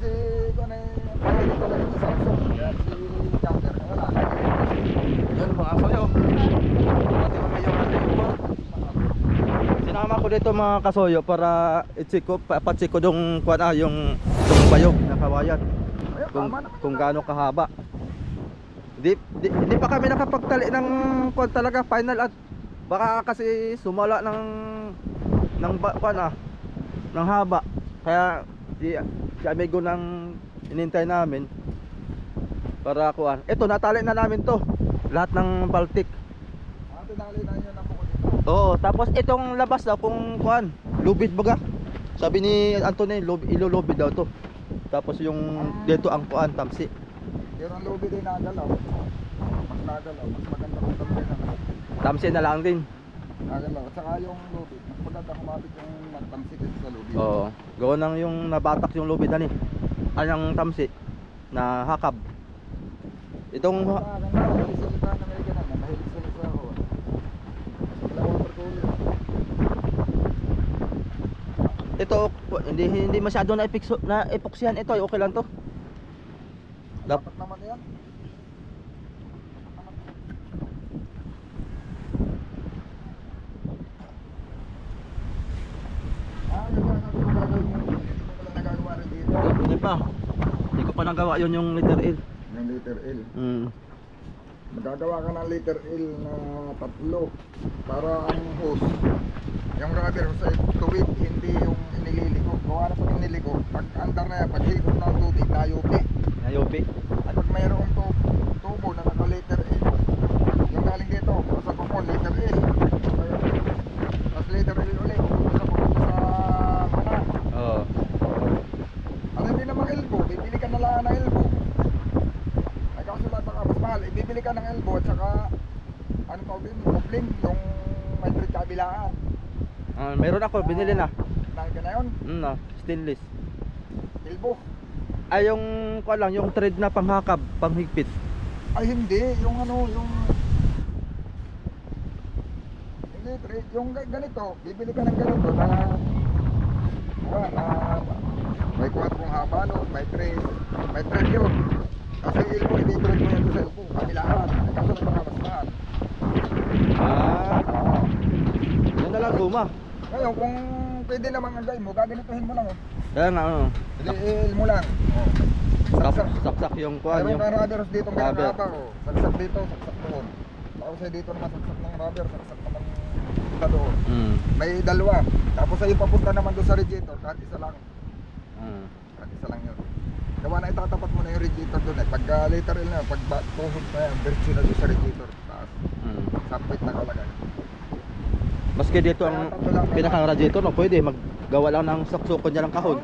Kasi ito na yung talaga sa Samsung. Kaya si Jumper na wala. Yun mga kasoyo. Pati kami yung import. Sinama ko dito mga kasoyo para i-check ko, pa-check ko yung bayo na kawayan. Ayun, Kung, tama naman. kung gaano kahaba. Hindi pa kami nakapagtali ng kwan talaga final at baka kasi sumala ng haba. Kaya si amigo nang inintay namin para kuan. Ito natali na namin to. Lahat ng Baltic. Tinali na yun ang buko dito. Oo, tapos itong labas daw kung kuan, lubid baga. Sabi ni Anthony, ilolobid daw to. Tapos yung dito ang kuan tamsi. Pero ang lobby din nagalaw. Mas nagalaw. Mas maganda kung tamsi na. Tamsi na lang din. Nagalaw. At saka yung lobby. Mas maganda kumapit yung nagtamsi dito sa lobby. Oo. Gawa nang yung nabatak yung lubid ani. Ang tamsi na hakab. Itong Mahilig salita ng Amerika na. Mahilig salita ako. Wala water cooler. ito hindi masyado na epoksihan ito, okay lang to. Dapat naman yan. Nagagawa rin dito. Hindi pa. Hindi ko pa nagawa yun yung letter L. Yung liter L. Magagawa ka ng liter L na tatlo para ang hose. Yung rubber hose ay tuwid, hindi yung inililiko. Gawa na pag iniliko, pag andar na yan, pag higop ng tubig, nayupi. Nayopi. At pag mayroong tubo na naka-liter L, yung galing dito, sa pupon, liter L. Tapos liter L ulit, sa pupon sa mana. Oo. At hindi naman elbow, bibili ka na lang ng elbow. Ay kasulat baka mas mahal, bibili ka ng elbow at saka ano tawag din, coupling, yung may thread kabilaan. Meron ako, binili na. Dahil ka na yun, No, stainless. elbow. Ay yung kuan lang, yung thread na panghakab, panghigpit. Ay hindi, yung ano, yung hindi, thread, yung ganito, bibili ka ng ganito na may 4 haba nun, may 3 yun. Kasi elbow, hindi thread mo yan sa elbow, kabilaan. Ay kasulat baka mas mahal. Yan na lang guma. Ngayon, kung pwede naman ang gawin mo, gaganituhin mo lang. Kaya nga Il mo lang. saksak yung kuan Meron yung ka rubber dito ng rubber. haba. Saksak dito, saksak doon. Tapos ay dito naman saksak ng rubber, saksak naman sa doon. May dalawa. Tapos ay papunta naman doon sa radiator, kahit isa lang. Kahit isa lang yun. Gawa na itatapat mo na yung radiator doon eh. Pag later na, pag tuhod na yan, diretso na doon sa radiator. Taas. Sapit na kalagay. Maski dito ang pinakang radiator, no, pwede maggawa lang ng saksukon niya ng kahon.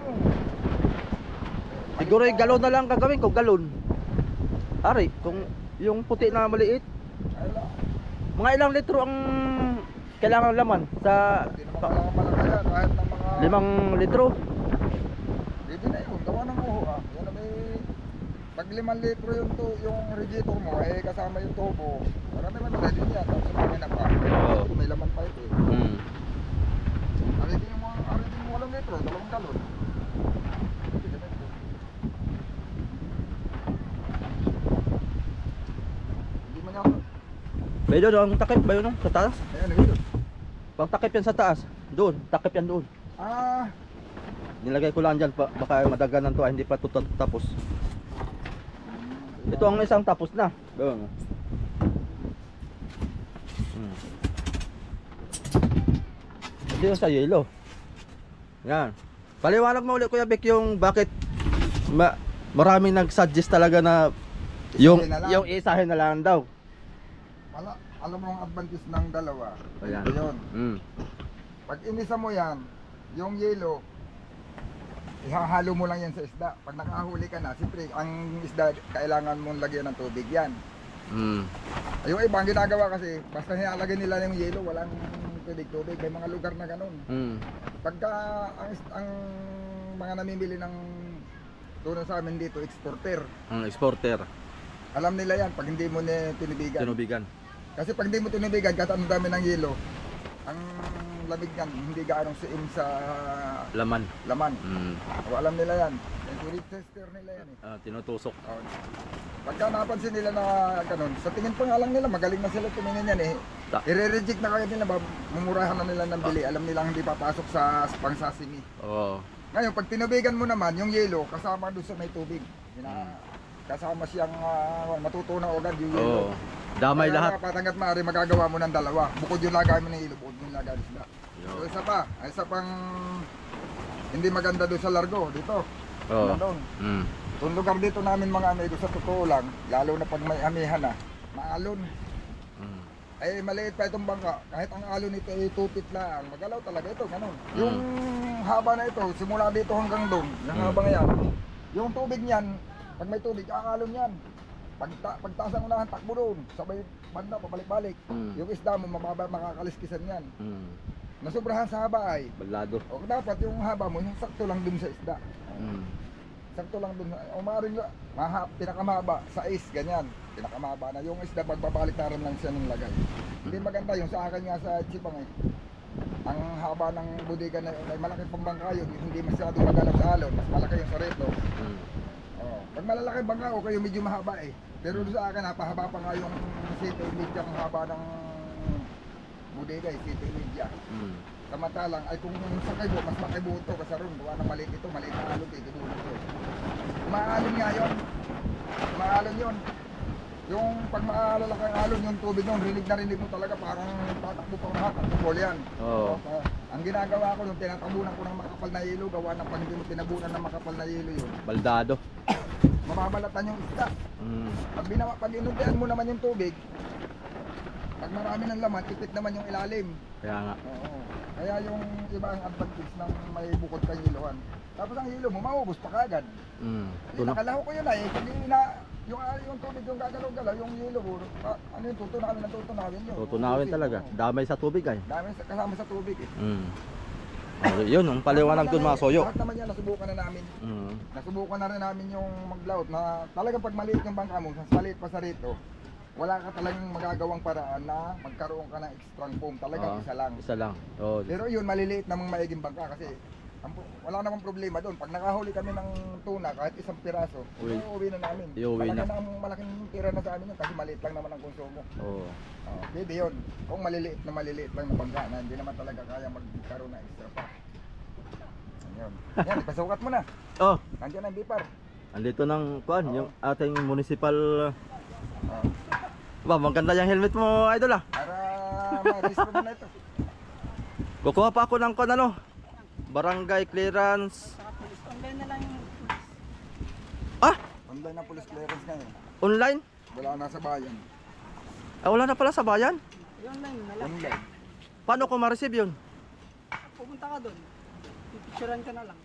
Siguro yung galon na lang gagawin ko, galon. Ari, kung yung puti na maliit, mga ilang litro ang kailangan laman sa Hindi naman kailangan malaki yan, kahit ng mga 5 litro. pwede na yun, gawa ng uho ah. Yan na may pag 5 litro yung radiator mo, eh kasama yung tubo. Marami man na din yan, tapos may na pa. May laman pa ito eh. Aritin mo 8 litro, 2 galon. Hindi man yan. Pwede doon, ang takip ba yun, no? Sa taas? Ayan, nagito. Pang takip yan sa taas. Doon, takip yan doon. Nilagay ko lang dyan, baka madaganan to, hindi pa tapos. Ito ang isang tapos na. Doon. Ito yung sa yelo. Yan. Paliwanag mo ulit Kuya Vic yung bakit maraming nag-suggest talaga na yung isahin na lang daw. Alam mo ang advantage ng dalawa. Ayan. Ito yun. Pag inisa mo yan, yung yelo, ihahalo mo lang yan sa isda. Pag nakahuli ka na, siyempre ang isda kailangan mong lagyan ng tubig yan. Yung iba ang ginagawa kasi, basta nilalagay nila yung yelo, walang tubig. May mga lugar na ganun. Pagka ang mga namimili ng tulad sa amin dito, exporter. Ang exporter. Alam nila yan pag hindi mo Tinubigan. Kasi pag hindi mo tinubigan, kahit anong dami ng yelo, ang lamig yan, hindi gaanong siin sa Laman. O, alam nila yan. Yung tourist tester nila yan eh. Tinutusok. Oh. Pagka napansin nila na ganun, sa tingin pa nga lang nila, magaling na sila tumingin yan eh. I-reject na kagad nila, mumurahan na nila ng bili. Alam nilang hindi papasok sa pangsasimi. Oo. Ngayon, pag tinubigan mo naman, yung yelo, kasama doon sa may tubig. Kasama siyang matutunaw agad yung yelo. Oo. Damay Kaya lahat. hanggat maaari magagawa mo ng dalawa. Bukod yung lagay mo ng yelo, bukod yung lagay ng isda. So isa pa, isa pang hindi maganda doon sa largo, dito. Oo. Doon. Mm. Itong lugar dito namin mga amigo, sa totoo lang, lalo na pag may amihan na, maalon. Mm. Ay maliit pa itong bangka, kahit ang alon nito ay 2 feet lang, magalaw talaga ito, ganun. Yung haba na ito, simula dito hanggang doon, yung haba nga yan, yung tubig niyan, pag may tubig, ang alon yan. Pagtaas ang unahan, takbo doon, sabay banda, pabalik-balik. Yung isda mo, mababa, makakaliskisan yan. Nasubrahan sa haba ay, Balado. o dapat yung haba mo, yung sakto lang dun sa isda. Sakto lang dun, o maaaring pinakamaba, sa is, ganyan. Pinakamaba na, yung isda, magbabaliktaran lang siya ng lagay. Hindi maganda yung sa akin nga sa Chipang eh. Ang haba ng bodega na yun, ay malaki pang bangka yun, hindi masyado magalaw sa alon, mas malaki yung sa reto. Pag malalaki bangka, o kayo medyo mahaba eh. Pero doon sa akin, napahaba pa nga yung city media, ang haba ng bodega eh, city media. Samantalang ay kung sa kaibo, mas makaibo ito kasi ron, gawa ng maliit ito, maliit na alon ito, dudulog ito. Umaalon nga yun, umaalon yun. Yung pag maalalaki ang alon, yung tubig nun, rinig na rinig mo talaga, parang tatakbo pa lahat, ang tubol yan. Oo. Ang ginagawa ko nung tinatabunan ko ng makapal na yelo, gawa ng pag hindi mo tinabunan ng makapal na yelo yun, Baldado. mababalatan yung isda. Pag inuntian mo naman yung tubig, pag marami ng laman, ipit naman yung ilalim. Kaya nga. Oo. Kaya yung iba ang advantage ng may bukod kang hiluan. Tapos ang hilo mo, maubos pa kagad. Nakalaho ko yun ay, pag yung tubig yung gagalaw-galaw, yung hilo mo, ano yun, tutunawin yun. Tutunawin talaga. Damay sa tubig ay. Dami kasama sa tubig eh. Yun, ang paliwanag dun mga soyo. Lahat naman yan, nasubukan na namin. Nasubukan na rin namin yung mag-laut na talagang pag maliit yung bangka mo, maliit pa sa rito, wala ka talagang magagawang paraan na magkaroon ka ng extra foam. Talagang isa lang. Isa lang. Oo. Pero yun, maliliit namang maiging bangka kasi wala namang problema doon. Pag nakahuli kami ng tuna, kahit isang piraso, uuwi na namin. Iuwi na. Malaking tira na sa amin yun kasi maliit lang naman ang konsumo. Oo. Pwede yun. Kung maliliit lang na bangka na hindi naman talaga kaya magkaroon ng extra pa. Yan. Yan, ipasukat mo na. Oh, Nandiyan ang bipar. andito ng kuan, yung ating municipal. Ba, maganda yung helmet mo, idol ah. Para ma-register mo na ito. Kukuha pa ako ng kuan ano. Barangay clearance. Online na lang yung Online na police clearance ngayon. Online? Wala na sa bayan. Wala na pala sa bayan. online na lang. Online. Paano ko ma-receive yun? Pupunta ka doon. Pipicturean ka na lang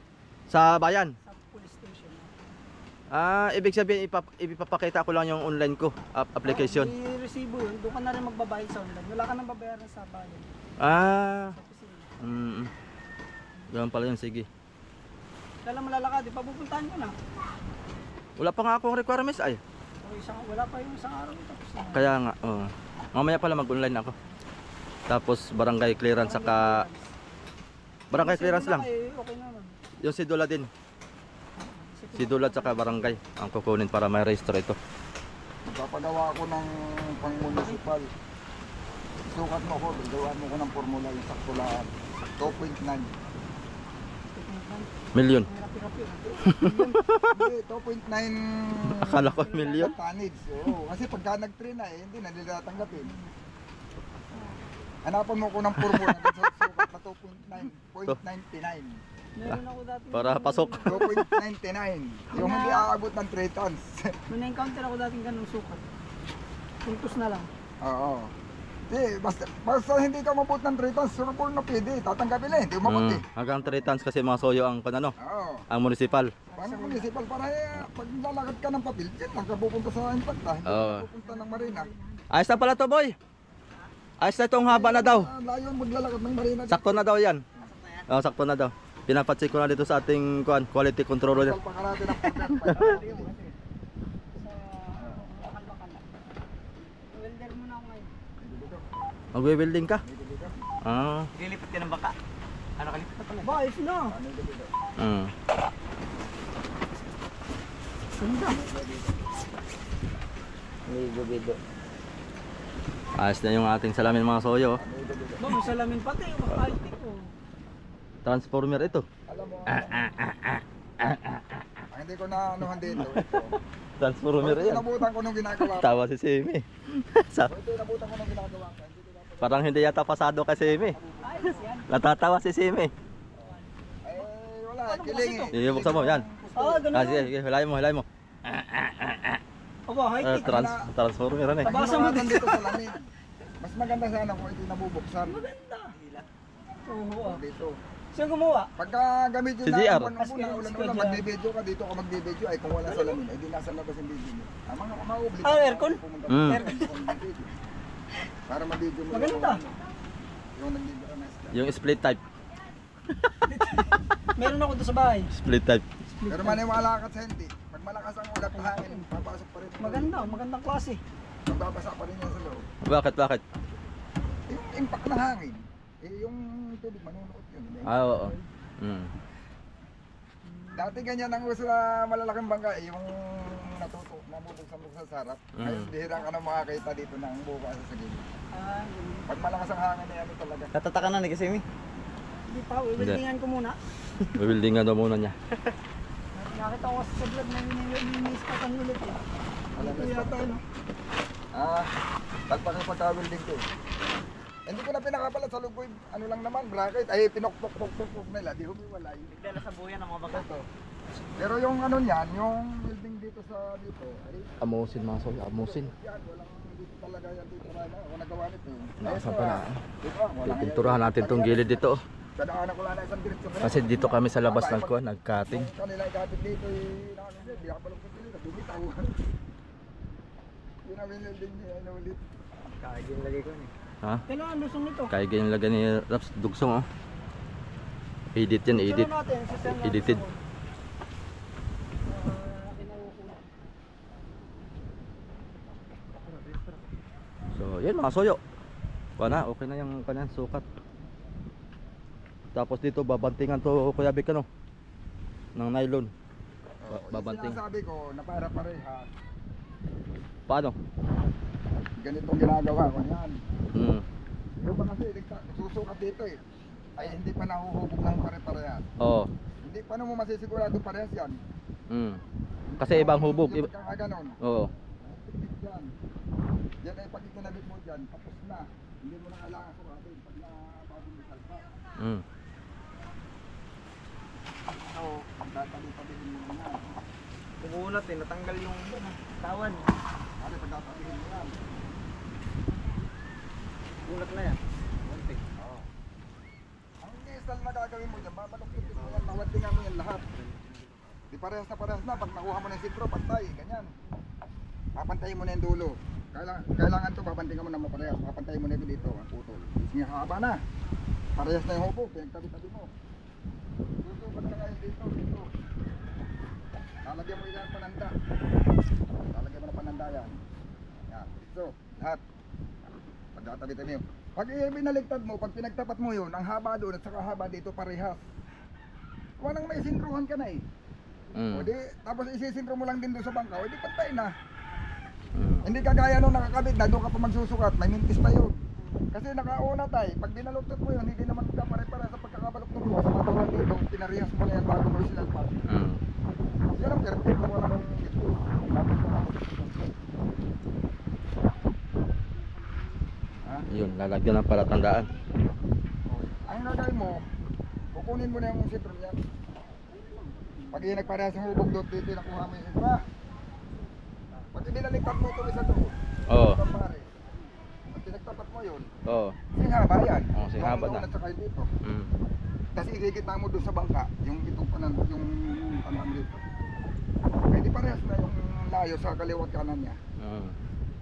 Sa bayan? sa police station. Ibig sabihin ipapakita ko lang yung online ko, application. May resibo yun. Doon ka na rin magbabayad sa online. Wala ka nang babayaran sa bayan. Ah, Sa opisina. Ganun pala yun, sige. Kaya lang malalakad. Papupuntahan ko na. Wala pa nga akong requirements ay. Wala pa yung isang araw. Tapos na. Kaya nga, mamaya pala mag-online ako. Tapos barangay clearance saka barangay clearance lang. Okay naman. Yung sidula din. Sidula saka barangay ang kukunin para may register ito. Papagawa ako ng pang-municipal. Sukat mo ko, gawaan mo ko ng formula yung sakto lahat. 2.9. Million. Rapi-rapi. Hindi, 2.9. Akala ko million. Tonnage. Oo, kasi pagka nag-train na hindi na nila tatanggapin. Hanapan mo ko ng formula sa sukat na 2.9.99. Meron ako dati. Para pasok. 2.99. Yung hindi aabot ng 3 tons. May na-encounter ako dating ganung sukat. Puntos na lang. Oo. Basta hindi ka mabot ng 3 tons, sure na pwede. Tatanggapin na, hindi umabot eh. Hanggang 3 tons kasi mga soyo ang ano, Oo. ang municipal. Paano municipal para pag lalakad ka ng papel, dyan lang ka pupunta sa impact ha. Hindi ka pupunta ng marina. Ayos na pala to, boy. Ayos na itong haba na daw. Layo maglalakad ng marina. Sakto na daw yan. Sakto na daw. Pinapacheck ko na dito sa ating quality controller. Sa pakarate ng pagkat. Bakal-bakal na. Welder muna ako ngayon. Magwe-welding ka? Lilipat ka ng baka. Ano kalipat na pala? Ba, ayos na. Ganda. Bigo-bigo. Ayos na yung ating salamin mga soyo. Ba, may salamin pati. Makakaltik ko. Transformer ito. Alam mo, hindi ko na anuhan dito. Transformer Ito yan. nabutan ko nung ginagawa ko. Tawa si Simi. Ito nabutan ko nung ginagawa ko. Hindi ko dapat. Parang hindi yata pasado kay Simi. Ayos yan. Natatawa si Simi. Eh, wala. Kiling eh. Sige, buksan mo. Yan. Ganun. Ah, sige, sige. Hilahin mo, hilahin mo. Aba, high-tech. Transformer na eh. Pag Basa mo hinuwakan dito sa lamin. Mas maganda sana kung hindi nabubuksan. Maganda. Oo. Dito. Saan gumawa? Pagka gamit Si yun JR. na ulan-ulan, magbibideo ka dito ka magbibideo ay kung wala sa lamin ay di nasa labas yung video mo. Mga maubli. Aircon? Para mabideo mo. Maganda. Yung nagbibideo na isda. Yung split type. Meron ako doon sa bahay. Split type. Pero maniwala ka sa hindi. Pag malakas ang ulat na hangin, papasok pa rin. Maganda, magandang klase. Magbabasa pa rin yan sa loob. Bakit, bakit? Yung impact ng hangin, eh yung tubig manunuot yun. Ah, oo. Mm. Dati ganyan ang uso na malalaking bangka, eh, yung nabubuksan-buksan sa sarap. Ngayon, bihirang ka na makakita dito ng bukas sa gilid. Ah, ganun. Pag malakas ang hangin, eh, ano talaga. Natataka na ni Kasimi. Hindi pa, wiwildingan ko muna. Buildingan daw muna niya. Nakita ko kasi sa vlog na ini-spatan ulit eh. Alam Ito mo, yata ano. talpak yung pagka-welding ko. Hindi ko na pinakapalat sa loob ko, ano lang naman, bracket. Ay, pinok-pok-pok-pok nila, di humiwalay. Nagdala sa buyan ng mga baka. Ito. Pero yung ano niyan, yung welding dito sa dito, ay, Amusin mga soyo, amusin. yan, walang dito talaga yan dito na, ako nagawa nito. Nakasan pa na. Dito, walang Pinturahan natin tong gilid dito. Dadaanan ko lang na isang diretso. Kasi dito kami sa labas nagkuha, nag-cutting. Yung kanila ikatid dito, di ako palong sa dito, bumitaw. Yun ang welding niya, ano ulit. Kahit yung lagay ko ni. Ha? Kailangan lusong nito. Kaya ganyan lagay ni Raps, dugsong oh. Edit yan, edit. Sino natin? Sasyan natin. Edited. Kinaukulan. So, yan mga soyo. Wala, okay na yung kanyang sukat. Tapos dito babantingan to Kuya Vic ano ng nylon. Babanting. Sinasabi ko na para pareha. Paano? Ganitong ginagawa ko yan. Mm. Yung ba kasi susukat dito eh. Ay hindi pa nahuhubog ng pare-parehas. Oo. Hindi pa mo masisigurado parehas yan. Mm. Kasi ibang hubog. Yung pagkakaganon. Oo. Yan. Yan ay pag ikinabit mo dyan, tapos na. Hindi mo na kailangan sukatin pag napabundisal pa. Mm. So, pagtatabi-tabihin mo na. Umunat eh, natanggal yung tawan. Ano, pagtatabihin mo yan. Unat na yan. Muntik. Oo. Ang install na gagawin mo dyan, babalokpitin mo yan, mawadingan mo yan lahat. Di parehas na. Pag nakuha mo na yung sintro, pantay, ganyan. Papantayin mo na yung dulo. Kailangan to, papantayin mo na maparehas. Papantayin mo na ito dito, ang putol. Sige, haba na. Parehas na yung hubog, pinagtabi-tabi mo. Susukat na kayo dito. Lalagyan mo yan pananda. Lalagyan mo na pananda yan. Yan, so, lahat. Pagtatabi-tabi mo. Pag binaligtad mo, pag pinagtapat mo yun, ang haba doon at saka haba dito parehas. Walang may sintruhan ka na eh. Mm. O di, tapos isisintro mo lang din doon sa bangka, o di pantay na. Mm. Hindi kagaya nung nakakabit na doon ka pa magsusukat, may mintis pa yun. Kasi nakauna tayo, pag binaluktot mo yun, hindi naman pare-pare sa pagkakabaluktot mo. Sa matawan dito, pinarehas mo na yan bago mo sinalpat. Mm. Yan ang perfect na wala nung ito. Lapit ka lang. Ha? Yun, lalagyan ng palatandaan. Ang nagay mo, kukunin mo na yung sintro niya. Pag nagparehas ng hubog doon, dito nakuha mo yung sintro. Pag binaligtad mo ito isa doon, Oo. pare. Pag pinagtapat mo yun, Oo. singhaba yan. Oo, singhaba na. At saka yung dito. Mm. Kasi ikikita mo doon sa bangka, yung itong panan, yung ano mo dito. Pwede parehas na yung layo sa kaliwat kanan niya. Mm.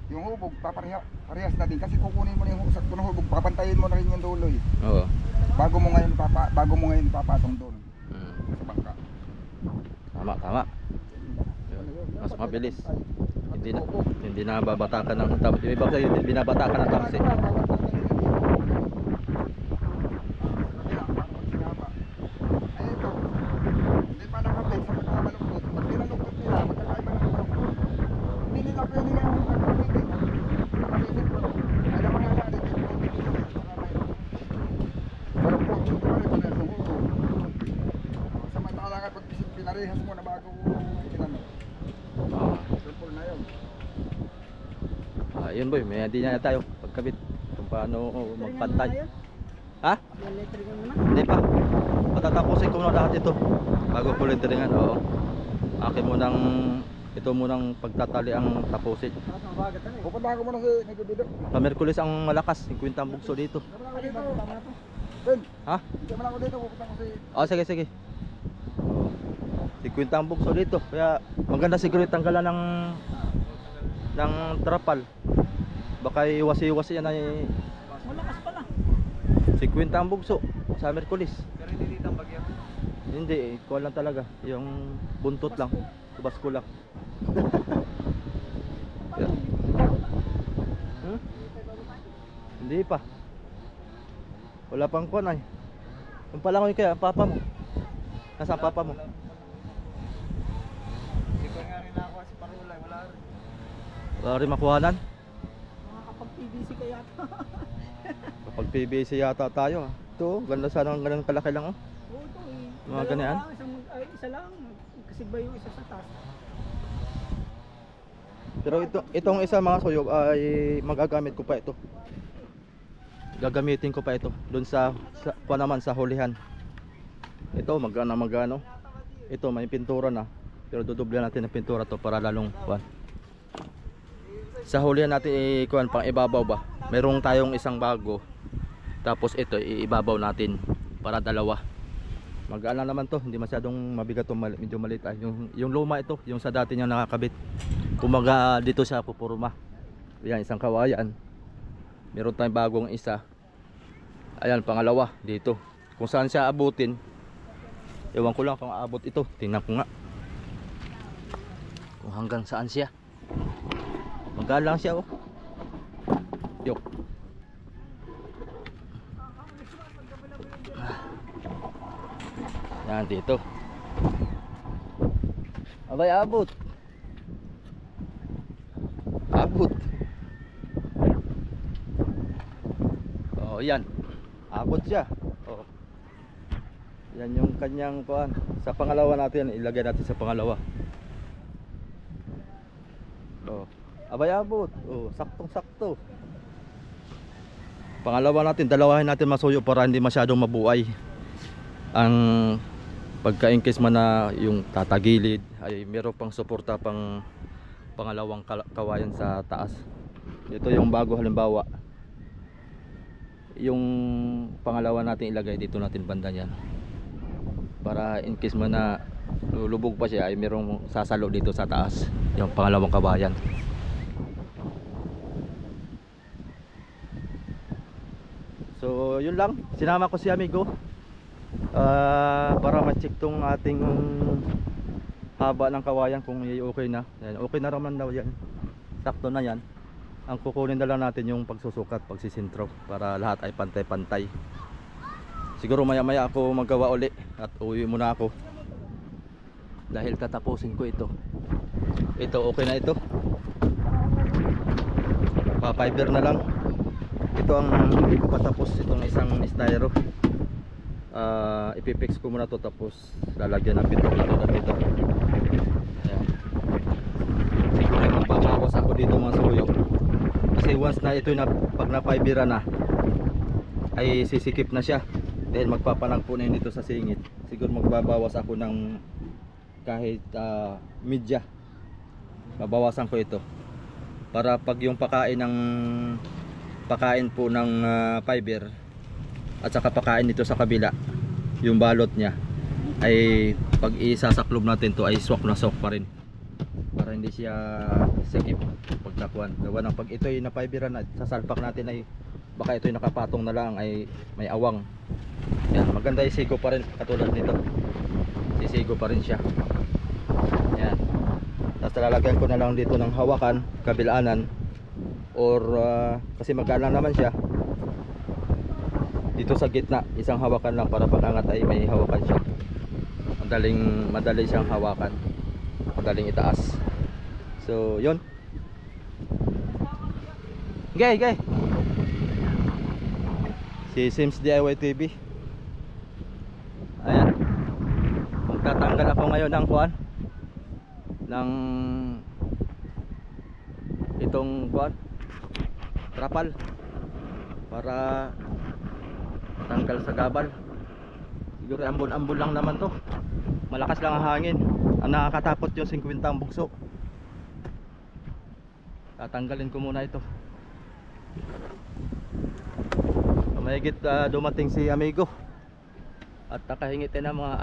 Yung hubog, parehas na din. Kasi kukunin mo na yung sakto ng hubog, papantayin mo na rin yung dulo eh. Oo. Bago mo ngayon ipapatong doon Mm. sa bangka. Tama. Yun. Mas mabilis. Hindi na babatakan ng tapos yung iba kasi hindi binabatakan ng tapos eh. Hindi pa nakapit sa pagkakaluktot. Pag pinaluktot nila, magkakaiba parehas mo na bago kinano. Simple na yun. Yun boy, may hindi na tayo pagkabit kung paano magpantay. Ha? May lettering mo na. Hindi pa. Patatapusin ko na lahat ito bago ko letteringan. Oo. Akin munang ito munang pagtatali ang tapusin. Tapos mabagat na eh. Pupunta ako muna si Nagbibido. Sa Merkulis ang malakas, 50 ang bugso dito. Tama na ako dito. Tama na to. Ben, Ha? tama na ako dito. Pupunta ko si... Sige, sige. 50 ang bugso dito. Kaya maganda siguro tanggalan ng trapal. Baka iwas-iwas yan ay Malakas pala. 50 ang bugso sa Merkulis. Pero hindi dito ang bagyo. Hindi, kuha lang talaga. Yung buntot lang. Basko lang. Yeah. Hindi pa. Wala pang kuha ay. Yung pala ko kaya, papa mo. Nasaan papa mo? Hindi ko nga rin nakakuha si Parulay. Wala rin. Wala rin makuhanan. Makakapag-PVC kaya ito. Kapag PBC yata tayo. Ito, ganda sana ng ganun kalaki lang. Oh. Oo, ito eh. Mga Dalawa ganyan? lang, isa lang. Kasi ba yung isa sa taas? Pero itong isa mga suyog ay magagamit ko pa ito. Gagamitin ko pa ito doon sa kuha naman sa hulihan. Ito magano. Ito may pintura na. Pero dudublan natin ng pintura to para lalong kuan. Sa hulihan natin kuan pang ibabaw ba. Merong tayong isang bago. Tapos ito iibabaw natin para dalawa. Mag-ana naman to, hindi masyadong mabigat to, medyo maliit. Yung luma ito, yung sa dati niya nakakabit. Kumaga dito siya pupurma. Yan, isang kawayan. Meron tayong bagong isa. Ayan, pangalawa dito. Kung saan siya abutin, ewan ko lang kung aabot ito. Tingnan ko nga. Kung hanggang saan siya. Magaan lang siya oh. Yok. Yan dito. Abay abot. Abot. Oh, yan. Abot siya. Oh. Yan yung kanyang kuan. Sa pangalawa natin, ilagay natin sa pangalawa. Oh. Abay abot. Oh, saktong-sakto. Pangalawa natin, dalawahin natin masuyo para hindi masyadong mabuhay. Ang pagka-incase man na yung tatagilid ay meron pang suporta pang pangalawang kawayan sa taas. Ito yung bago halimbawa. Yung pangalawa natin ilagay dito natin banda niyan. Para in case man na lulubog pa siya ay merong sasalo dito sa taas. Yung pangalawang kawayan. So yun lang, sinama ko si amigo para ma-check tong ating haba ng kawayan kung okay na. Yan, okay na naman daw yan. Sakto na yan. Ang kukunin na lang natin yung pagsusukat, pagsisintro para lahat ay pantay-pantay. Siguro maya-maya ako magawa uli at uwi muna ako. Dahil tatapusin ko ito. Ito okay na ito. Pa-fiber na lang. Ito ang hindi ko patapos itong isang styro. Ipipix ko muna to tapos lalagyan ng pintura tulad dito. Ayan. Siguro magpapawas ako dito mga suyo. Kasi once na ito na pag na-fibera na ay sisikip na siya. Dahil magpapanagpo na yun dito sa singit. Siguro magbabawas ako ng kahit media. Babawasan ko ito. Para pag yung pakain po ng fiber at saka pakain dito sa kabila yung balot niya ay pag isasaklob natin to ay swak na swak pa rin para hindi siya sakip pag nakuhan. Gawa ng pag ito ay na-fiberan at sasalpak natin ay baka ito ay nakapatong na lang ay may awang. Yan, maganda isigo pa rin katulad nito. Sisigo pa rin siya. Yan. Tapos lalagyan ko na lang dito ng hawakan kabilaanan or kasi mag-alang naman siya dito sa gitna, isang hawakan lang para pag-angat ay may hawakan siya. Madali siyang hawakan, madaling itaas. So yun. Gay si Sims DIY TV. Ayan, kung Tatanggal ako ngayon ng kuan ng itong kuan trapal para tanggal sa gabal. Siguro ambon-ambon lang naman to. Malakas lang ang hangin. Ang nakakatakot yung 50 ang bukso. Tatanggalin ko muna ito. Mahigit dumating si amigo at nakahingi tayo ng mga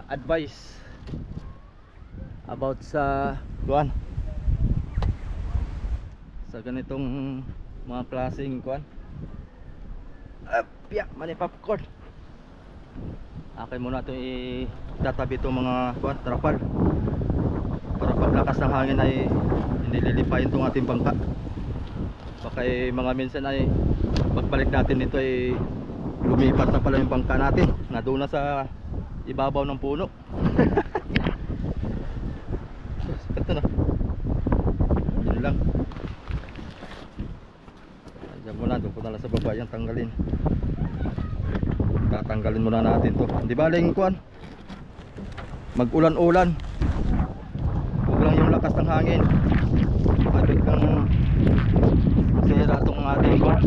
advice about sa kuan, sa ganitong mga klaseng kuan. Piyak, mani popcorn. Akin muna ito itatabi itong mga kuan, trapal para paglakas ng hangin ay hindi lilipayin itong ating bangka. Baka mga minsan ay pagbalik natin dito ay lumipat na pala yung bangka natin na doon na sa ibabaw ng puno. Ito na. Yun lang. Diyan muna, doon ko na lang sa baba yan tanggalin. Tatanggalin muna natin to. Hindi baling kuan, mag-ulan-ulan, huwag lang yung lakas ng hangin. Agad kang sira itong ating kuan.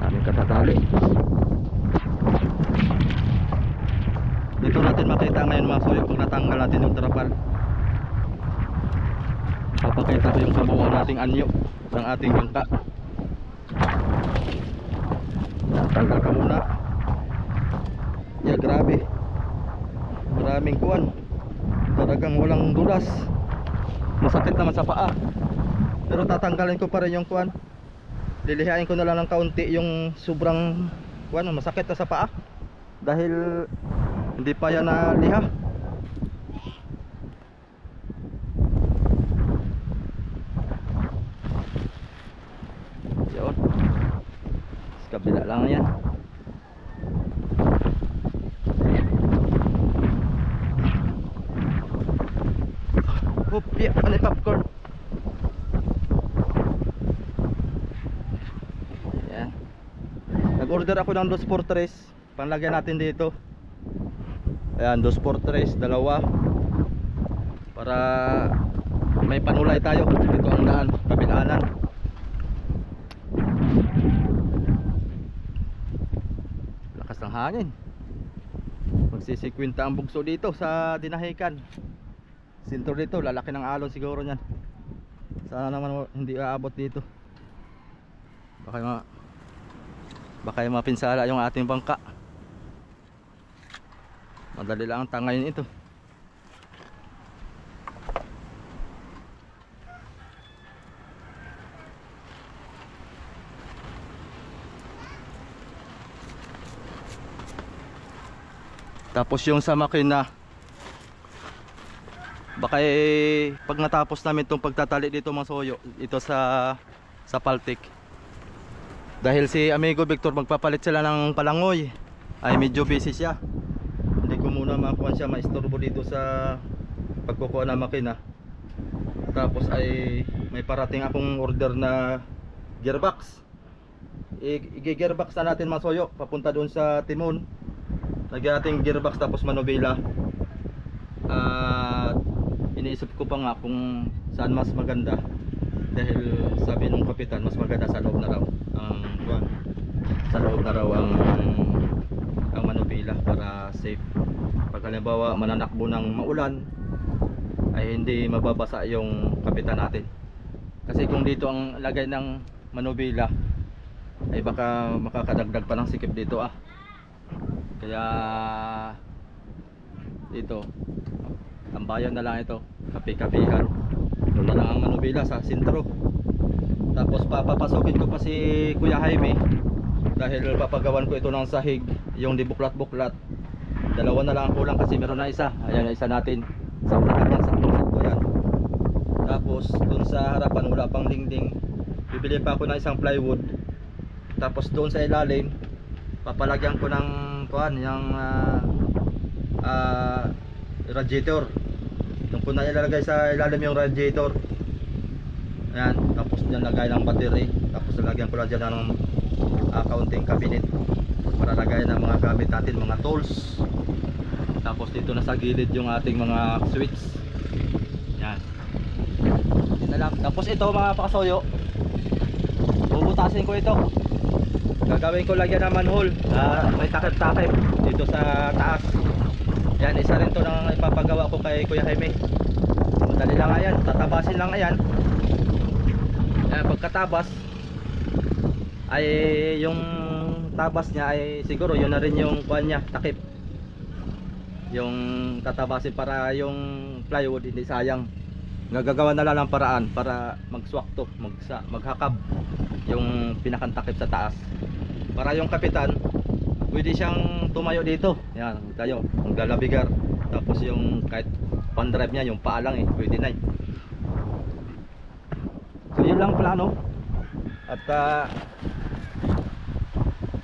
Aming katatali. Dito natin makita ngayon mga suyo kung natanggal natin yung trapal. Papakita ko yung kabuuan nating anyo ng ating bangka. Tanggal ka muna. Yeah, grabe. Maraming kuwan. Talagang walang dulas. Masakit naman sa paa. Pero tatanggalin ko pa rin yung kuwan. Lilihain ko na lang ng kaunti yung sobrang kuwan, masakit na sa paa. Dahil hindi pa yan na liha. Yun. Sa kabila lang yan. Hopya, ano yung popcorn? Yan. Nag-order ako ng 2x3. Panlagyan natin dito. Ayan, 2x3, dalawa. Para may panulay tayo. Dito ang daan, kabilanan. Lakas ng hangin. Magsisikwinta ang bugso dito sa dinahikan. Sintor dito, lalaki ng alon siguro niyan. Sana naman hindi aabot dito. Baka mapinsala yung ating bangka. Madali lang ang tangayin ito. Tapos yung sa makina, baka pag natapos namin itong pagtatali dito mga soyo, ito sa Paltik, dahil si amigo Victor magpapalit sila ng palangoy, ay medyo busy siya. Hindi ko muna makuha siya maistorbo dito sa pagkukuha ng makina. Tapos ay may parating akong order na gearbox. I-gearbox na natin mga soyo papunta doon sa timon. Lagyan natin gearbox tapos manubela. Iniisip ko pa nga kung saan mas maganda, dahil sabi nung kapitan mas maganda sa loob na raw ang manubela para safe. Pag halimbawa mananakbo ng maulan ay hindi mababasa yung kapitan natin. Kasi kung dito ang lagay ng manubela ay baka makakadagdag pa ng sikip dito Kaya dito tambayan na lang ito, kapi-kapihan. Doon na lang ang manubela sa sentro. Tapos papapasokin ko pa si Kuya Jaime, dahil papagawan ko ito ng sahig, yung di buklat-buklat. Dalawa na lang ang kulang kasi meron na isa. Ayan, isa natin sa unahan, sa sakto yan. Tapos doon sa harapan wala pang dingding, bibili pa ako ng isang plywood. Tapos doon sa ilalim papalagyan ko ng kuan, yung radiator. Doon ko na ilalagay sa ilalim yung radiator. Ayan, tapos dyan lagay ng battery. Tapos lalagyan ko lang dyan ng kaunting cabinet para lagayan ng mga gamit natin, mga tools. Tapos dito na sa gilid yung ating mga switch. Yan. Yun na lang. Tapos ito mga pakasoyo, bubutasin ko ito. Gagawin ko lagyan ng manhole. May takip-takip dito sa taas. Yan, isa rin to ng ipapagawa ko kay Kuya Jaime. Madali lang yan, tatabasin lang yan. Yan, pagkatabas ay yung tabas niya ay siguro yun na rin yung kuhan niya, takip. Yung tatabasin para yung plywood hindi sayang. Gagagawa na lang ng paraan para magswak to, maghakab yung pinakantakip sa taas. Para yung kapitan pwede siyang tumayo dito. Yan, tayo, maglalabigar. Tapos yung kahit pan-drive niya, yung paa lang pwede na So yun lang plano. At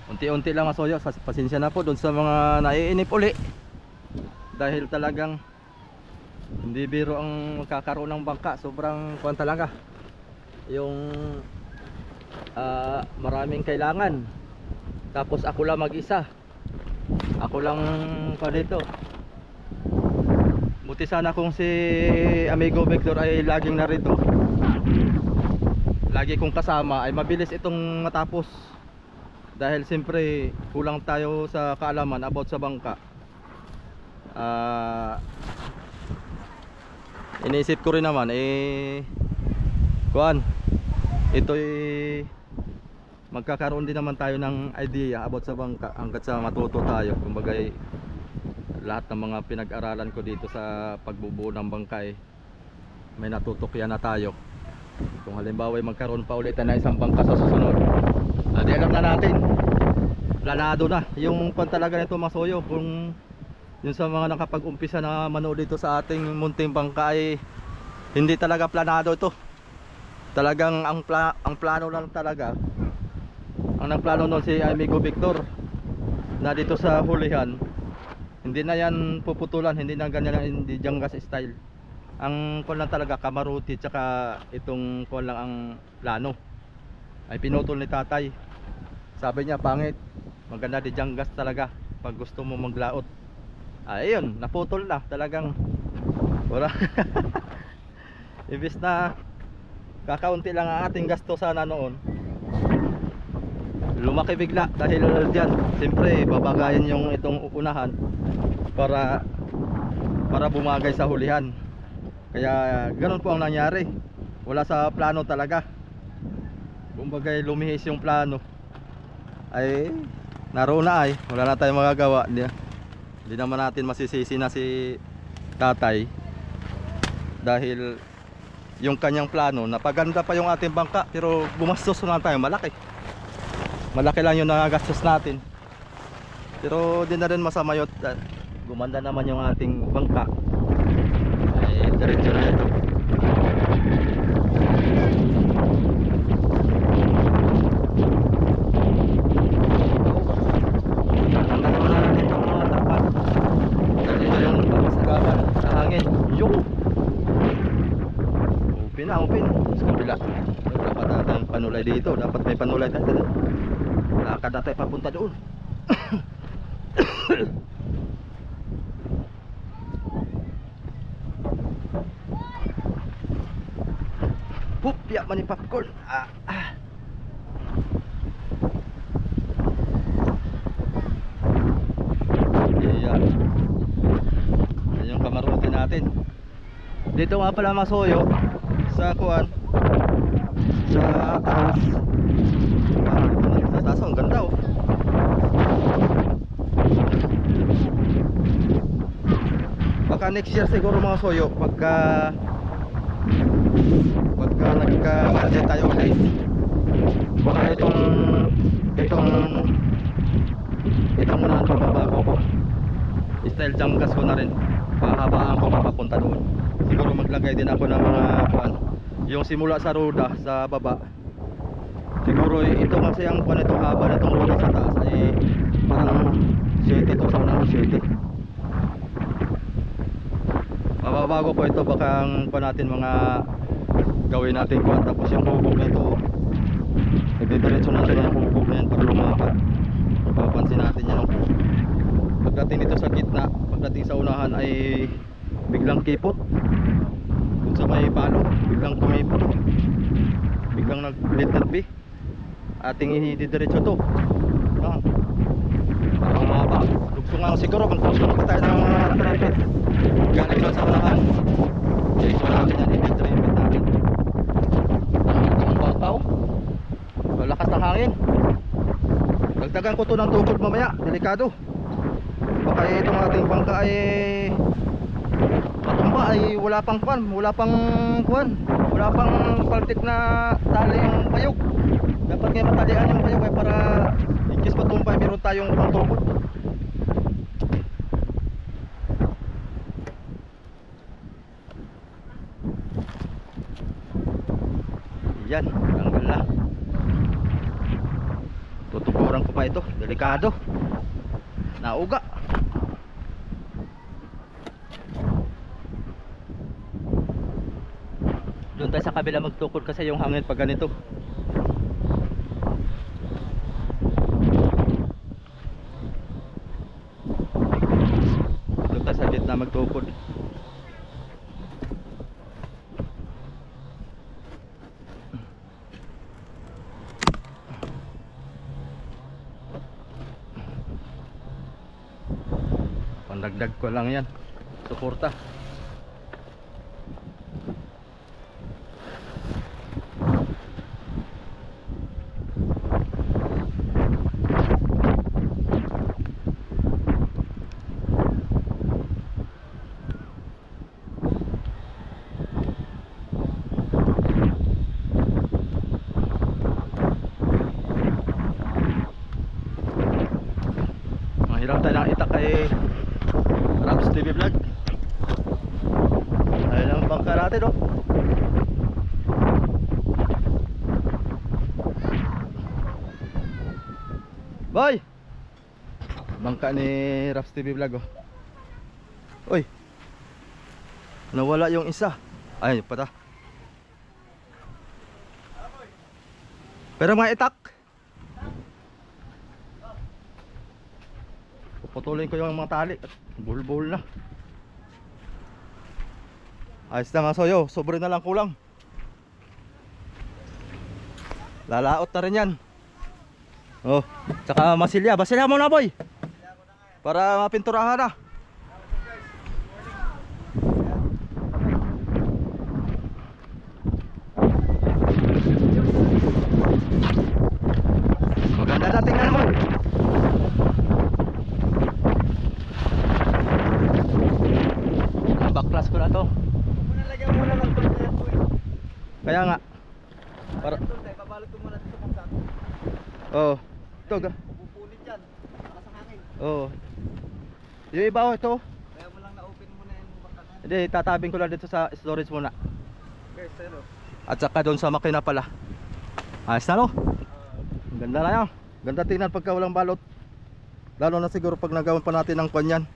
unti-unti lang masoyo. Pasensya na po doon sa mga naiinip uli. Dahil talagang hindi biro ang magkakaroon ng bangka. Sobrang kuwan talaga. Yung maraming kailangan. Tapos ako lang mag-isa. Ako lang pa dito. Buti sana kung si Amigo Victor ay laging narito, lagi kong kasama, ay mabilis itong matapos. Dahil siyempre kulang tayo sa kaalaman about sa bangka. Iniisip ko rin naman kuan, ito'y magkakaroon din naman tayo ng idea about sa bangka hanggat sa matuto tayo. Kumbaga lahat ng mga pinag-aralan ko dito sa pagbubuo ng bangka may natutukyan na tayo. Kung halimbawa magkaroon pa ulit na isang bangka sa susunod, di alam na natin, planado na yung pan talaga nito masoyo. Kung yung sa mga nakapag-umpisa na manood dito sa ating munting bangka ay hindi talaga planado ito. Talagang ang plano lang talaga. Ang nagplano nun si Amigo Victor na dito sa hulihan, hindi na yan puputulan, hindi na ganyan, hindi Jangas style. Ang kuwan lang talaga, kamaruti tsaka itong kuwan lang ang plano ay pinutol ni tatay. Sabi niya pangit, maganda di Jangas talaga pag gusto mo maglaot. Ayun, naputol na talagang wala. Ibis na kakaunti lang ang ating gasto sana noon, lumaki bigla dahil dyan. Siyempre babagayan yung itong unahan para bumagay sa hulihan. Kaya ganun po ang nangyari. Wala sa plano talaga. Kumbaga lumihis yung plano, ay naroon na wala na tayong magagawa. Hindi naman natin masisisi na si tatay dahil yung kanyang plano, napaganda pa yung ating bangka pero gumastos na tayo malaki. Malaki lang yung nagagastos natin. Pero di na rin masama yun. Gumanda naman yung ating bangka. Ay, diretso na ito. Ganda naman na natin itong mga tapat. Dito yung papasagapan sa hangin. Yung open. Sa kabila. Dapat natin panulay dito. Dapat may panulay tayo. Lakad na tayo papunta doon. Pupya man yung popcorn. Ayan. Ayan yung kamarote natin. Dito nga pala masoyo sa kuwan, sa taas. Sa taas ang ganda Baka next year siguro mga soyo, pagka nagka-budget tayo ulit, baka itong muna ang pagbabago ko, style Jangas ko na rin, pahabaan ko papunta doon. Siguro maglagay din ako ng mga yung simula sa roda sa baba. Siguro ito kasi ang itong haba nitong roda sa taas ay parang 7 to sa 7. Mababago ko ito, baka ang natin mga gawin natin kuwan. Tapos yung hubog nito Nagdidiretso na siya ng hukok na yan para lumakad. Papansin natin yan, oh. Pagdating dito sa gitna, pagdating sa unahan ay biglang kipot. Kung sa may palo, biglang kumipot, oh. Biglang nag-let B. Ating ididiretso to. Ah. Parang mahaba. Lugso nga siguro kung lugso pa tayo ng traffic. Galing lang sa unahan. Diretso natin yan, ididiretso natin. Ang bataw. Lakas ng hangin. Dagdagan ko to ng tukod mamaya, delikado. Baka itong ating bangka ay matumba, ay wala pang kwan, wala pang paltik na tali yung bayog. Dapat nga matalian yung bayog para in case matumba, meron tayong pangtukod. Yan, tanggal na. Tutukuran ko pa ito, delikado. Nauga. Doon tayo sa kabila magtukod kasi yung hangin pag ganito. Doon tayo sa gitna magtukod. Pandagdag ko lang yan, suporta. Mahirap tayo ng itak kay Raps TV Vlog. Ayun lang ang bangka natin, oh. Boy! Bangka ni Raps TV Vlog, oh. Uy! Nawala yung isa. Ay, pata. Pero mga itak. Puputulin ko yung mga tali at bull na. Ayos na nga soyo, sobre na lang kulang. Lalaot na rin yan. Oh, tsaka masilya. Basilya mo na, boy. Para mapinturahan na. Maganda dating nga naman. Baklas ko na to. Lagyan mo na lang ito. Kaya nga. Para Pabalot ko muna dito kung saan. oh, ito ga. Pupulit yan. Para sa hangin. Oh. Yung iba, oh, ito. Kaya mo lang na-open muna yung bangka. Hindi, tatabing ko lang dito sa storage muna. Okay, sir. At saka doon sa makina pala. Ayos na, no? Ganda na yan. Ganda tingnan pagka walang balot. Lalo na siguro pag nagawan pa natin ng kanyan.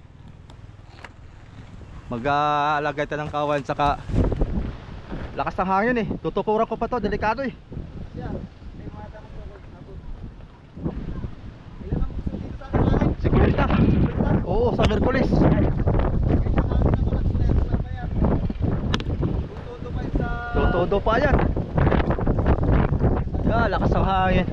Mag-alagay tayo ng kawan. Saka lakas ng hangin eh. Tutukuran ko pa to, delikado eh. Yeah. May mga damang tukod. Ilan ang gusto dito sa akin hangin? Sigurita. Oo, sa Merkulis. Todo pa yan. Yeah, lakas ng hangin.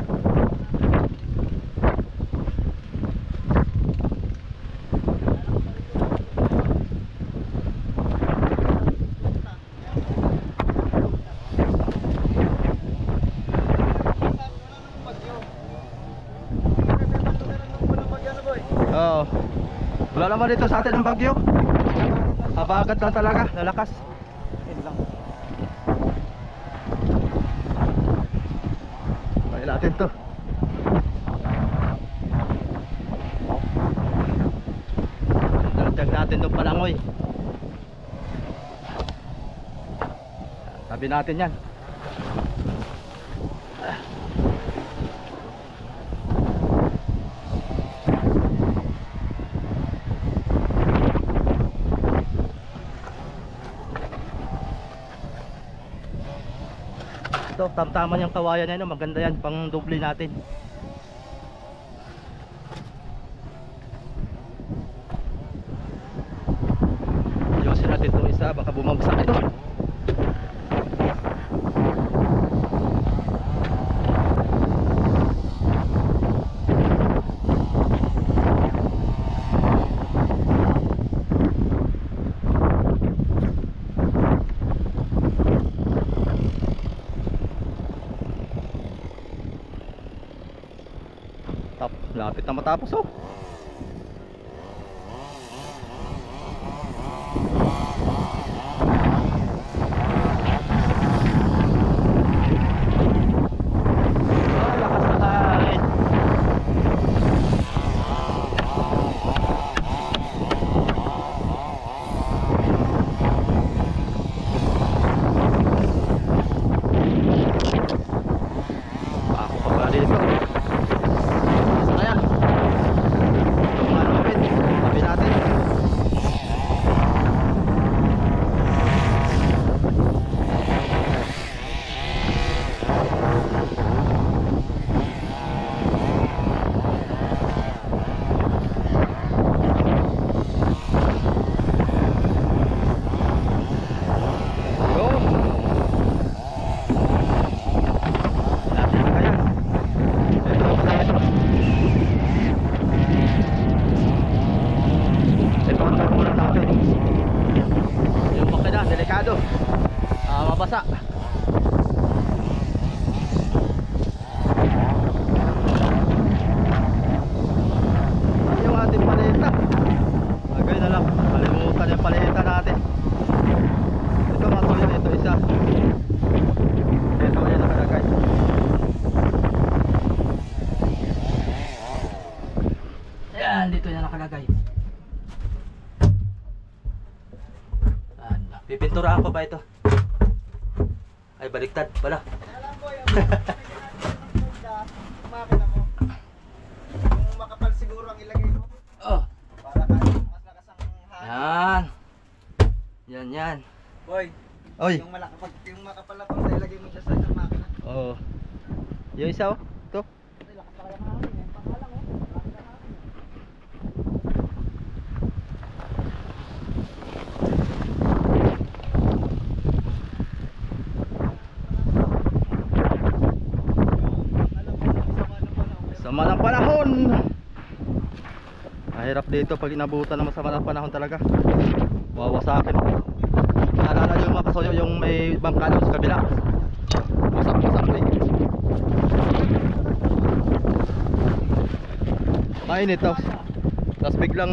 Oo. Wala naman dito sa atin ng bagyo. Habagat lang talaga, lalakas. Kaya natin to. Dagdag natin itong palangoy. Tabi natin yan. Ito, tamtaman yung kawayan na yun, maganda yan, pang doble natin. Ayusin natin itong isa, baka bumagsak ito. Lapit na matapos oh. Lakas na tayo. Ako pa ba dito? Mabasa. Yung ating paleta. Agay na lang. Kalimutan yung paleta natin. Ito matuloy na ito isa. Ito yan nakalagay. Ayan, dito yan nakalagay. Pipinturahan ko ba ito? Ay, baliktad pala. Alam ko yung makina mo. Yung makapal siguro ang ilagay mo. Oh. Para kahit mas lakas ang hangin. Yan. Yan. Boy, Oy. yung makapal na pang ilagay mo siya sa isang makina. Oo. Yung isa oh. Ito. Ay, lakas na kaya ng hangin. Eh. Pangalang oh. Lakas na hangin. Sama ng panahon. Mahirap dito pag inabutan ng masama ng panahon talaga. Wawasakin. Naalala nyo yung mga kasoyo yung may bangka doon sa kabila. Wasak eh. Mainit to. Tapos biglang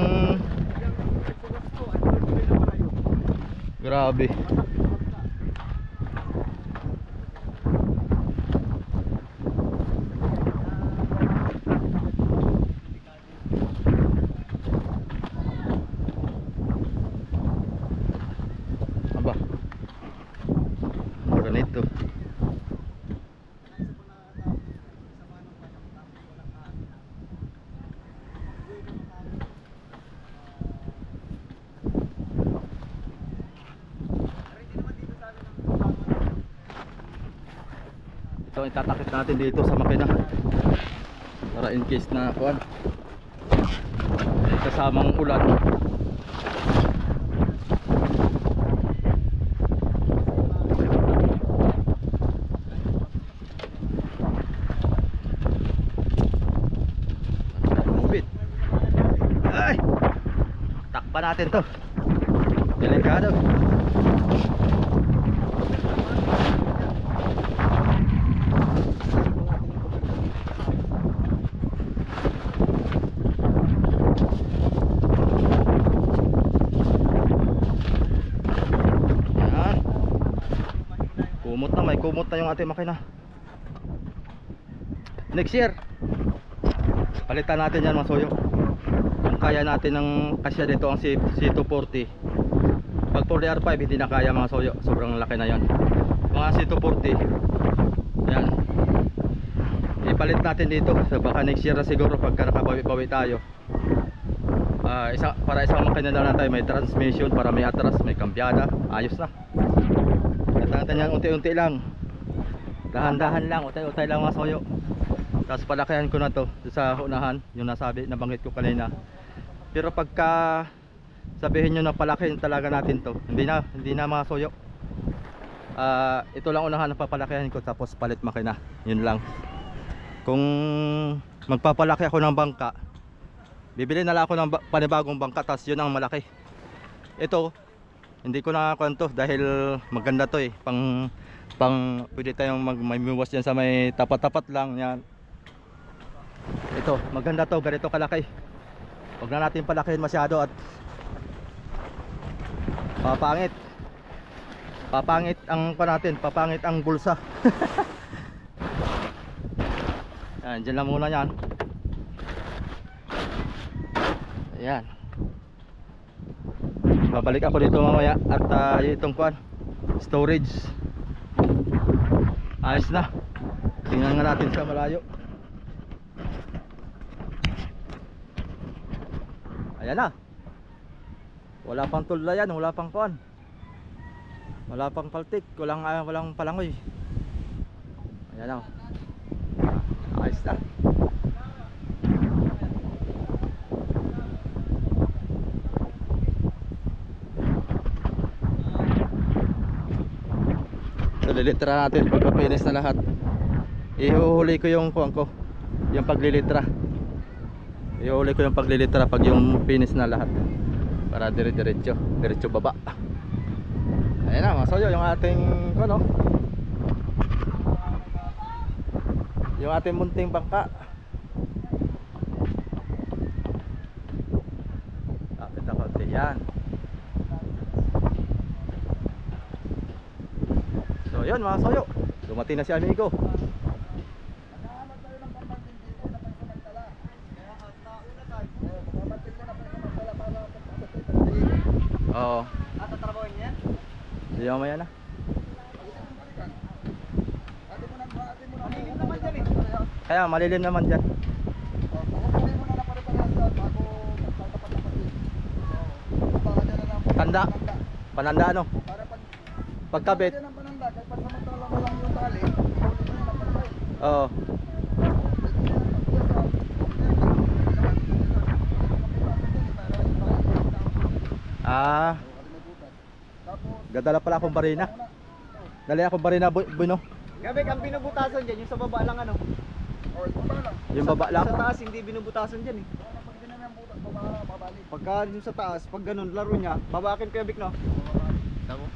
grabe. Ganito. Ito itatakip natin dito sa makina para in case na kuan may kasamang ulan. Takpan natin to. Delikado. Yan. May kumot na yung ating makina. Next year palitan natin yan mga soyo. Kaya natin ng kasya dito ang C240. Pag 4R5 hindi na kaya mga soyo, sobrang laki na yan. Mga C240 yan, ipalit natin dito. So baka next year na siguro pagka nakabawi-bawi tayo. Para isang makina na lang tayo, may transmission para may atras, may kambyada, ayos na. Natin yan unti-unti lang. Dahan-dahan lang, utay-utay lang mga soyo. Tapos palakihan ko na to sa unahan, yung nasabi, nabanggit ko kanina. Pero pagka sabihin nyo na palakihin talaga natin to, hindi na mga soyo. Ito lang unahan na papalakihan ko, tapos palit makina. Yun lang. Kung magpapalaki ako ng bangka, bibili na lang ako ng panibagong bangka, tapos yun ang malaki. Ito hindi ko nakakwento dahil maganda to eh. Pang pwede tayong may miwas dyan sa may tapat-tapat lang yan. Ito maganda to, ganito kalaki. Huwag na natin palakihin masyado at papangit ang natin, papangit ang bulsa. Yan, dyan lang muna yan. Ayan, babalik ako dito mamaya at itong kuan storage ayos na. Tingnan nga natin sa malayo. Ayan na, wala pang tulayan, wala pang kuan, wala pang paltik, walang palangoy. Ayan na, ayos na. So lilitra natin pagka finish na lahat. Ihuhuli ko yung kuwan ko, yung paglilitra. Ihuhuli ko yung paglilitra pag yung finish na lahat, para diretso baba. Ayan na mga soyo, yung ating ano, yung ating munting bangka. Kapit na konti yan. So yun mga soyo, dumating na si amigo. Oo. Tatrabahin niya? Hindi mamaya na. Malilim naman dyan eh. Kaya malilim naman dyan. Tanda, pananda ano? Pagkabit. Oo. Gadala pala akong barina. Dali akong barina, Buno. Gabi, ang binubutasan dyan, yung sa baba lang ano. Yung baba lang. Sa taas, hindi binubutasan dyan eh. Pagka yung sa taas, pag ganun, laro niya, babakin ko yung bik no?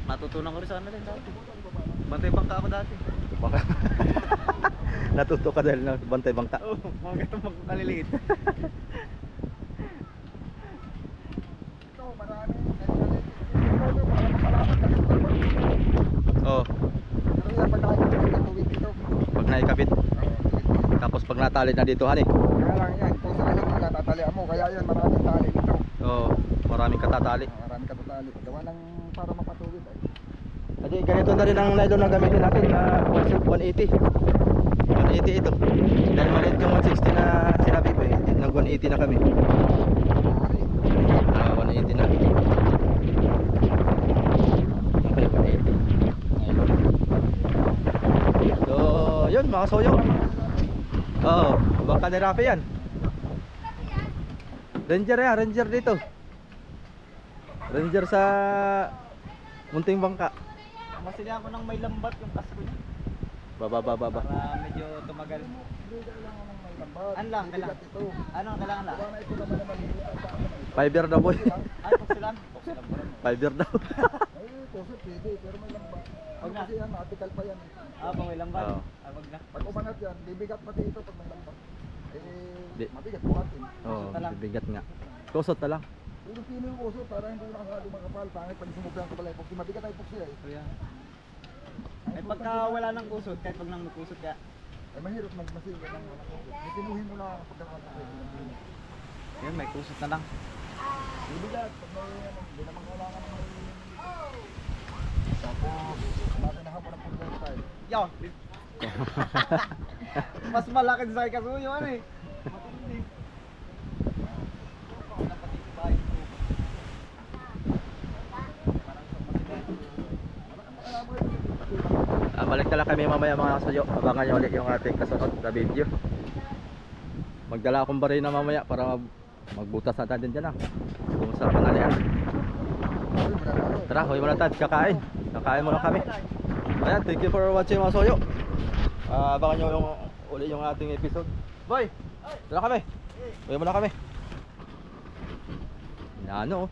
Natutunan ko rin sana din dati. Bantay bangka ako dati. Baka natuto ka dahil na bantay bangka. Oo, mga ganun magkaliliit. Oo. Pag naikabit. Tapos pag natali na dito, hani. Kaya lang yan, kung sa kayo natatalian mo, kaya yan maraming tali dito. Oo, maraming katatali. Maraming katatali. Gawa ng para mapatuwid ay. Kasi ganito na rin ang nylon na gamitin natin na 180. 180 ito. Dahil maliit yung 160 na sinabi ko eh. Nag 180 na kami. 180 na. Okay, 180. Nylon. So, yun mga soyo. Oo, baka ni Rafi yan. Ranger yan, ranger dito. Ranger sa munting bangka. Masila ako ng may lambat yung kasko niya. Baba. Para medyo tumagal. Ano lang, kailangan? Ano ang kailangan lang? Fiber daw boy. Ay, puksilan. Puksilan mo rin. Fiber daw. Ay, puso pwede, pero may lambat. Wag na. Kasi yan, article pa yan. Pag may lambat. Oo. Wag na. Pag umangat yan, bibigat pati ito pag may lambat. Di. Mabigat buhatin. Oo, na lang. bibigat nga. Kusot na lang. Yung pino yung puso, para hindi na kasado makapal. Pangit pag sumubihan ko pala yung puksi. Mabigat ay puksi ay. Kuya. Eh pagka wala nang kusot, kahit pag nang kusot ka. Ay mahirap magmasin. Bitinuhin mo na pagkakataon. Yun, may kusot na lang. Bibigat. Pag may hindi naman kailangan ng may... Tapos, natin na hapon ang pagkakataon tayo. Yo! Mas malaki sa kasuyo ano eh. Matindi. Tama. Balik na lang kami mamaya mga kasuyo. Abangan nyo ulit yung ating kasunod na video. Magdala akong barina mamaya para magbutas natin din dyan kung sa kanalian. Tara, huwi muna tayo, kakain. Kakain muna kami. Ayan, thank you for watching mga kasuyo. Abangan nyo yung ulit yung ating episode. Boy, tara kami. Huwi muna kami. Ano?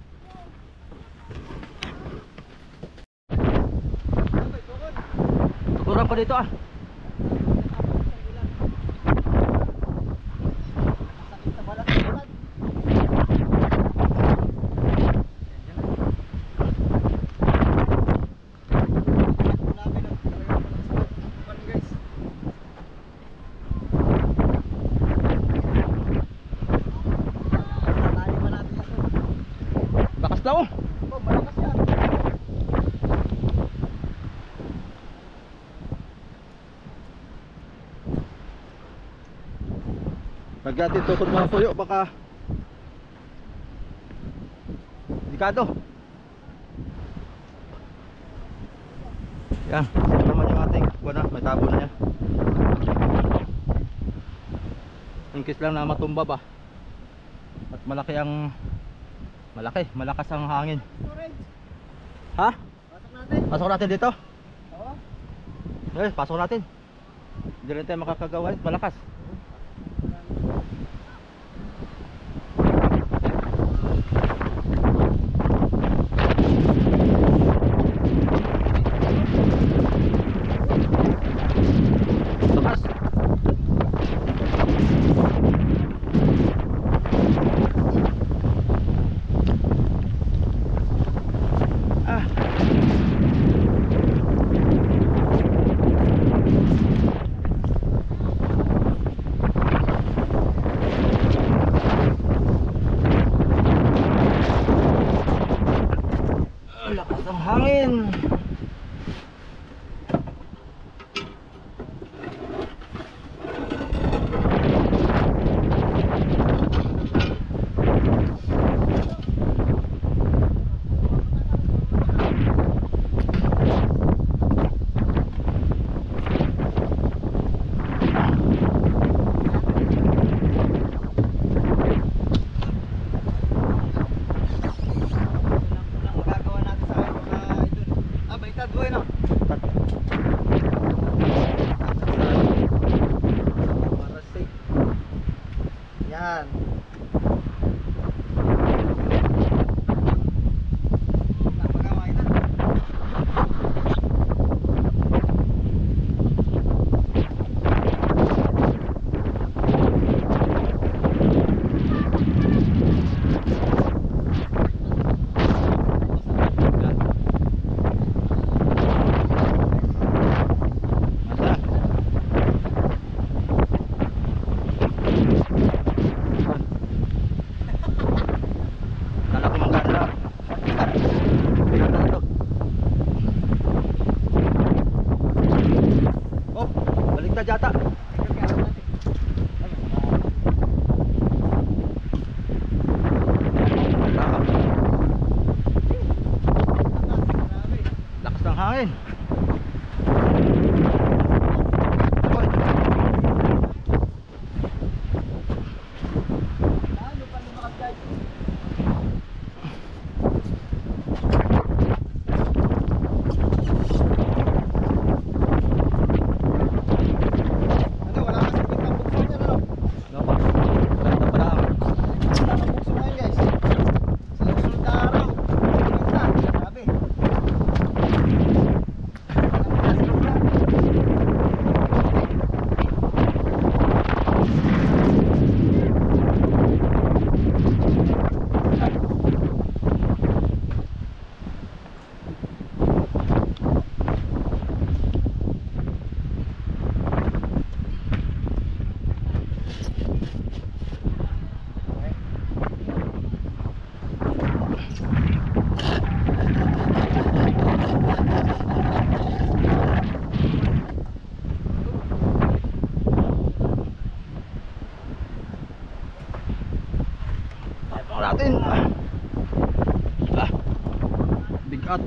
Tuturan pa dito Bakas daw. Malakas yan. Pagkati tukod mga suyo, baka delikado. Yan, sino naman yung ating buwan may tabo na yan. In case lang na matumba ba. At malakas ang hangin. Ha? Pasok natin. Pasok natin dito? Oo. Pasok natin. Hindi rin tayo makakagawa, malakas. Lakas. Lakas ang hangin. Yan. Yata. Lakas ng hangin. Oy. Natin bigat.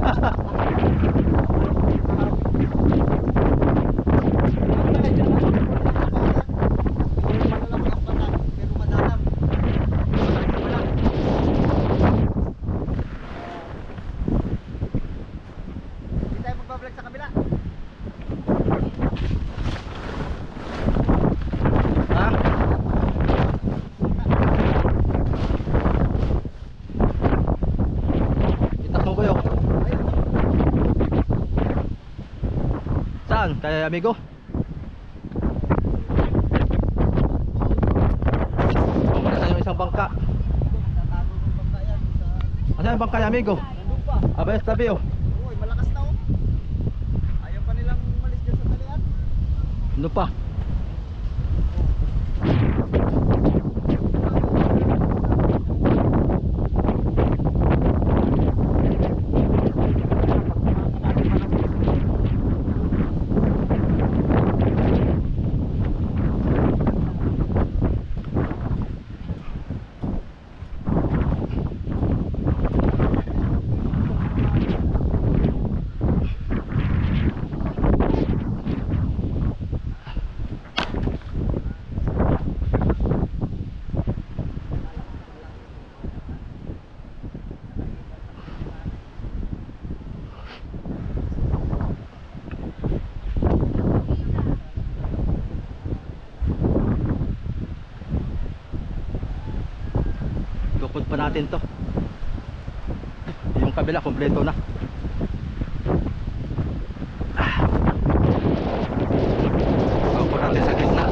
Hindi tayo magbablog sa kabila. Ha? Itak mo kayo. Saan? Kay amigo? Asan yung isang bangka? Asan yung bangka, amigo? Nandun pa. Abayas tabi oh. Uy, malakas na oh. Ayaw pa nilang umalis dyan sa talian. Ano pa? Tukod pa natin to. Yung kabila kompleto na. Tukod natin sa gitna.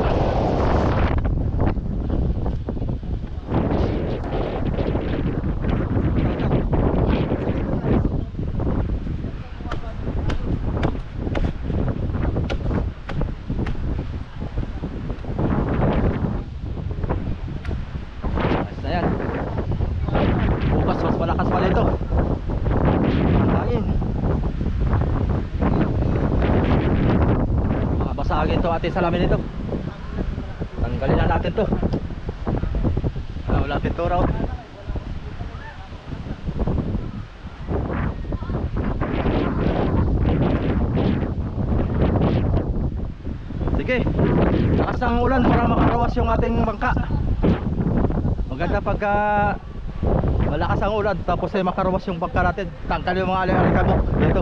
Ayos na yan. Bukas mas malakas pala ito. Ang hangin. Makabasagin to ating salamin ito. Tanggalin na natin to. Wala natin to raw. Sige, lakas ng ulan para makarawas yung ating bangka. Maganda pagka malakas ang ulan tapos ay makarawas yung bangka natin. Tanggal yung mga aling-aling kabok dito.